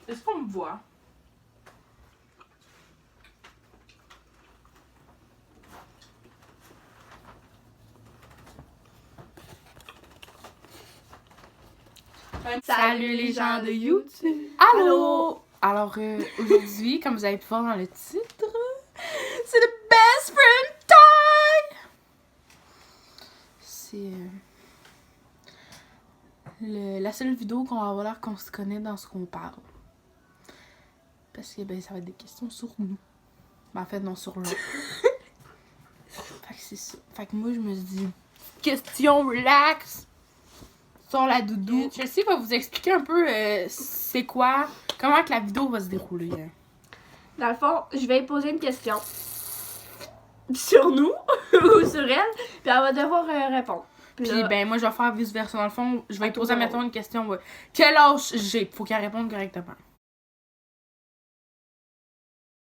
Est-ce qu'on me voit? Salut les gens de YouTube! Allô! Alors, aujourd'hui, comme vous avez pu voir dans le titre, c'est le Best Friend Time! C'est la seule vidéo qu'on va avoir l'air qu'on se connaît dans ce qu'on parle. Parce que ben, ça va être des questions sur nous. Ben, en fait, non, sur l'autre. Fait que c'est ça. Fait que moi, je me suis dit, question relax! Sur la doudou. Chelsea va vous expliquer un peu c'est quoi, comment que la vidéo va se dérouler. Hein. Dans le fond, je vais poser une question sur nous ou sur elle, puis elle va devoir répondre. Puis là, ben moi je vais faire vice versa. Dans le fond, je vais te poser mettons une question. Ouais. Quel âge j'ai? Faut qu'elle réponde correctement.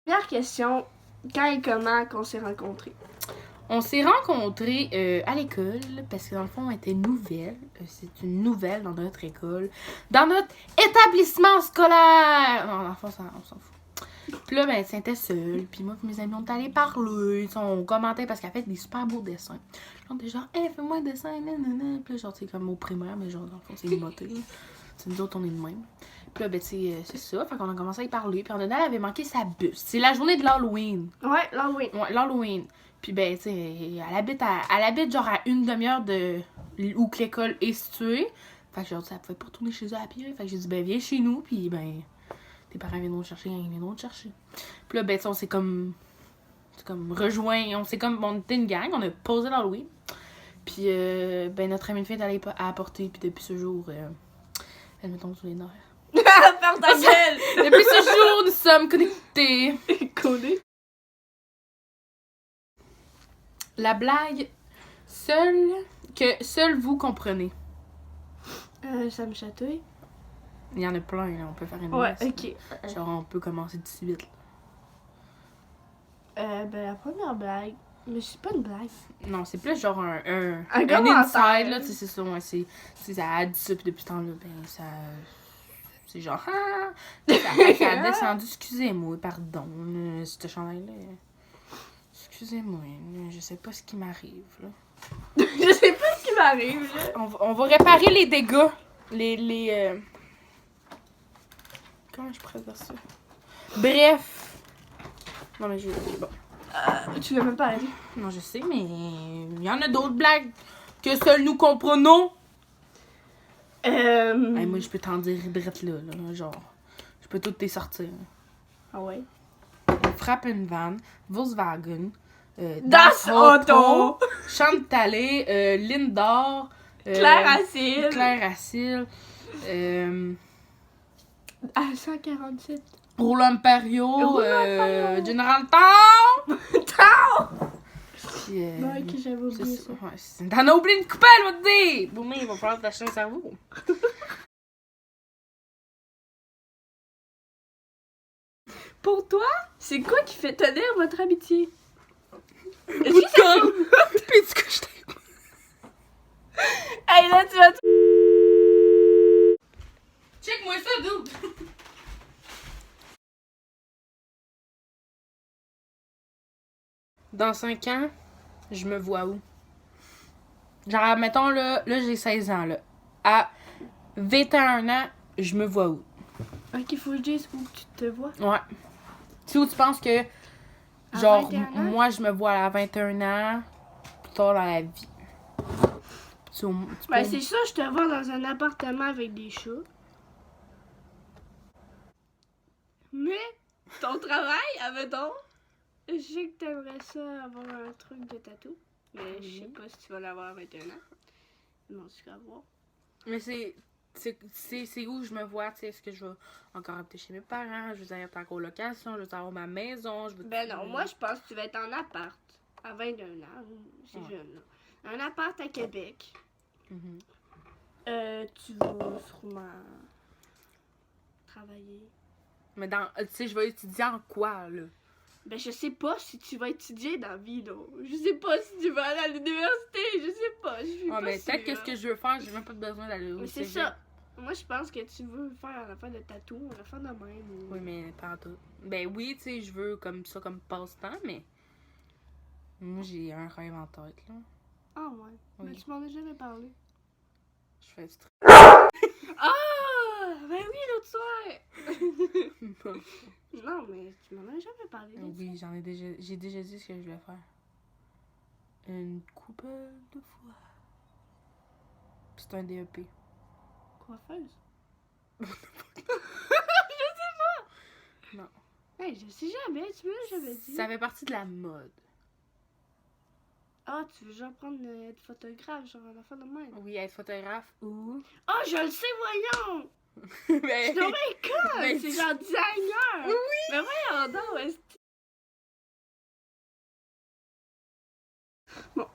première question, quand et comment qu'on s'est rencontrés? On s'est rencontrés à l'école parce que dans le fond on était nouvelle. C'est une nouvelle dans notre école. Dans notre établissement scolaire! Non, dans le fond, on s'en fout. Puis là, ben, elle était seule. Puis moi et mes amis, on est allés parler. On commentait parce qu'elle fait des super beaux dessins. On était genre, hey, fais-moi un dessin, nanana. Puis là, genre, c'est comme au primaire, mais genre, dans le fond, c'est une moté. C'est nous autres, on est de même. Puis là, ben, c'est ça. Fait qu'on a commencé à y parler. Puis en dedans, elle avait manqué sa bus. C'est la journée de l'Halloween. Ouais, l'Halloween. Ouais, l'Halloween. Puis ben, tu sais, elle habite genre à une demi-heure de où que l'école est située. Fait que genre, ça pouvait pas retourner chez eux à pied. Fait que j'ai dit, ben, viens chez nous. Puis ben, tes parents viendront te chercher, ils viendront te chercher. Puis là, ben, on s'est comme rejoint, on était une gang, on a posé l'Halloween. Puis, ben, notre amie de fête, elle est apporter. Puis depuis ce jour, elle me tombe sous les nerfs. Ferme ta gueule! Depuis ce jour, nous sommes connectés. Connectés? La blague que seul vous comprenez. Ça me chatouille. Il y en a plein, là. On peut faire une Ouais, liste. ok. Genre, on peut commencer tout de suite. Ben, la première blague. Mais c'est pas une blague. Non, c'est plus genre un commentaire. inside, là. Tu sais, c'est ça, ouais. C'est ça a dit ça, puis depuis ce temps-là, ben, ça. C'est genre, ah! Ça a descendu. Excusez-moi, pardon, ce chandail-là. Excusez-moi, je sais pas ce qui m'arrive, là. Je sais pas ce qui m'arrive, là. On va réparer les dégâts. Comment je pourrais dire ça? Bref. Non, mais bon. Tu l'as même pas arrêté. Non, je sais, mais il y en a d'autres blagues que seuls nous comprenons. Hey, moi, je peux t'en dire drette là, genre. Je peux toutes les sortir. Ah ouais? Frappe une vanne, Volkswagen, Das Auto, Chantalé, Lindor, Claire Acide, Claire Acide, à 147. Roland Imperiaux, General Town. Puis, Ouais, que j'avais oublié ça. Ouais, t'en as oublié une coupelle, va te dire! Bon, mais il va falloir t'acheter un cerveau. Pour toi, c'est quoi qui fait tenir votre amitié? Bout de gomme! Puis du coup, je t'ai... Hey, là, tu vas... Check-moi ça, dude! Dans 5 ans, je me vois où? Genre, mettons, là j'ai 16 ans, là. À 21 ans, je me vois où? Ok, faut que je dise où tu te vois. Ouais. Tu sais où tu penses que, À genre, 21 ans? moi, je me vois à 21 ans, plus tard dans la vie. Ben, c'est ça, je te vois dans un appartement avec des chats. Mais, ton travail, admettons, je sais que t'aimerais ça avoir un truc de tatou. Mais je sais pas si tu vas l'avoir à 21 ans. Non, tu vas voir. Mais c'est où je me vois, tu sais, est-ce que je vais encore habiter chez mes parents, je vais être en colocation, je vais avoir ma maison, je veux... Ben non, moi je pense que tu vas être en appart à 21 ans, c'est jeune là. Un appart à Québec. Tu vas sûrement travailler. Mais tu sais, je vais étudier en quoi, là? Ben je sais pas si tu vas étudier dans la vie, là. Je sais pas si tu vas aller à l'université, je sais pas, je suis pas mais sûre. peut-être que ce que je veux faire, j'ai même pas besoin d'aller au Mais c'est cégep. ça. Moi, je pense que tu veux faire un affaire de tatou, un affaire de même. Ou... Oui, mais pas en tout. Ben oui, tu sais, je veux comme ça, comme passe-temps, mais... Moi, j'ai un rêve en tête, là. Ah ouais. Oui. Mais tu m'en as jamais parlé. Je fais du Ah! Ben oui, l'autre soir! Non, mais tu m'en as jamais parlé. Oui, j'ai déjà dit ce que je voulais faire. Une couple de fois. C'est un DEP. Coiffeuse? Non. Hey, je sais jamais, tu me l'as jamais dit. Ça fait partie de la mode. Ah, tu veux genre prendre être photographe, genre un affaire de même? Oui, être photographe ou... Ah, je le sais, voyons! ben... C'est donc bien con! Ben, C'est genre designer! Oui! Mais voyons donc, est-ce... Bon.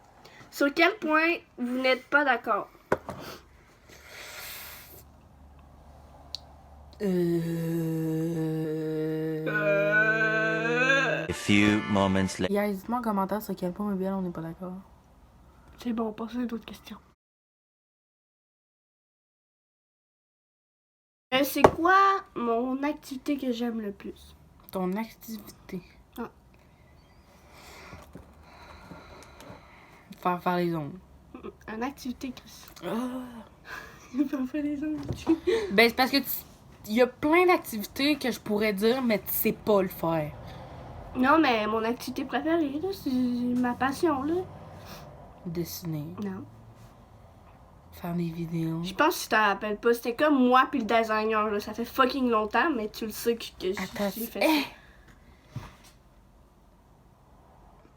Sur quel point vous n'êtes pas d'accord? A few moments later. Guys, dites-moi en commentaire sur quel point, Mabel, on n'est pas d'accord. C'est bon, passez à d'autres questions. C'est quoi mon activité que j'aime le plus? Ton activité. Ah. Faire les ongles. Une activité, Chris. Ah. Faire les ongles. Ben, c'est parce que il y a plein d'activités que je pourrais dire, mais tu sais pas le faire. Non, mais mon activité préférée, là, c'est ma passion, là. Dessiner, Non. faire des vidéos. Je pense que tu t'en rappelles pas. C'était comme moi puis le designer, là. Ça fait fucking longtemps, mais tu le sais que Attends, j'ai fait hey! ça.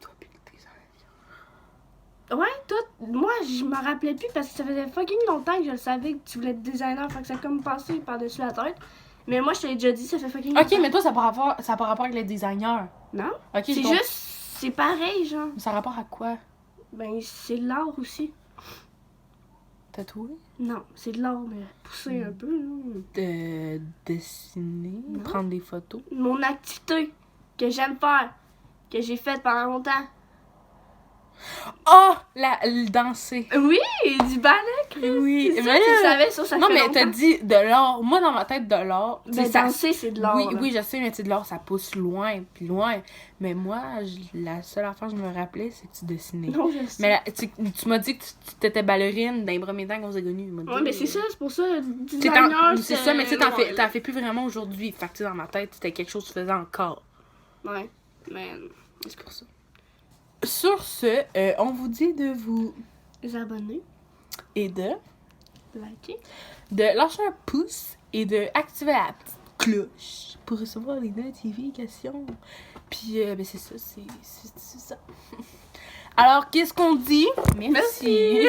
Toi pis le design. Ouais, toi, moi, je m'en rappelais plus parce que ça faisait fucking longtemps que je le savais que tu voulais être designer. Fait que ça a comme passé par-dessus la tête. Mais moi, je te l'ai déjà dit, ça fait fucking longtemps. Ok, mais toi, ça n'a pas rapport avec les designers. Non? Ok, C'est juste, c'est pareil, genre. Ça a rapport à quoi? Ben, c'est de l'art aussi. Tatouer? Non, c'est de l'art, mais poussé un peu, là. Dessiner? Non. Prendre des photos? Mon activité que j'aime faire, que j'ai faite pendant longtemps. Oh! Le danser. Oui, du ballet, Chris. Oui, C'est ça, mais tu là- savais ça Non, fait mais longtemps. t'as dit de l'art. Moi, dans ma tête, de l'art. tu sais, Ben, danser, c'est de l'art. Oui, là. oui, je sais, mais tu sais, de l'art, ça pousse loin, puis loin. Mais moi, la seule affaire que je me rappelais, c'est que tu dessinais. Non, je sais. Mais là, tu m'as dit que tu t'étais ballerine dans les premiers temps qu'on s'est connus. Ouais, mais c'est ça, c'est pour ça, C'est designer, ça, mais tu sais, non, t'en fais plus vraiment aujourd'hui. Fait que tu sais, dans ma tête, c'était quelque chose que tu faisais encore. Ouais, mais C'est pour ça. Sur ce, on vous dit de vous les abonnés, aider, liker. de lâcher un pouce et de activer la petite cloche pour recevoir les notifications. Puis, ben c'est ça, c'est ça. Alors, qu'est-ce qu'on dit? Merci.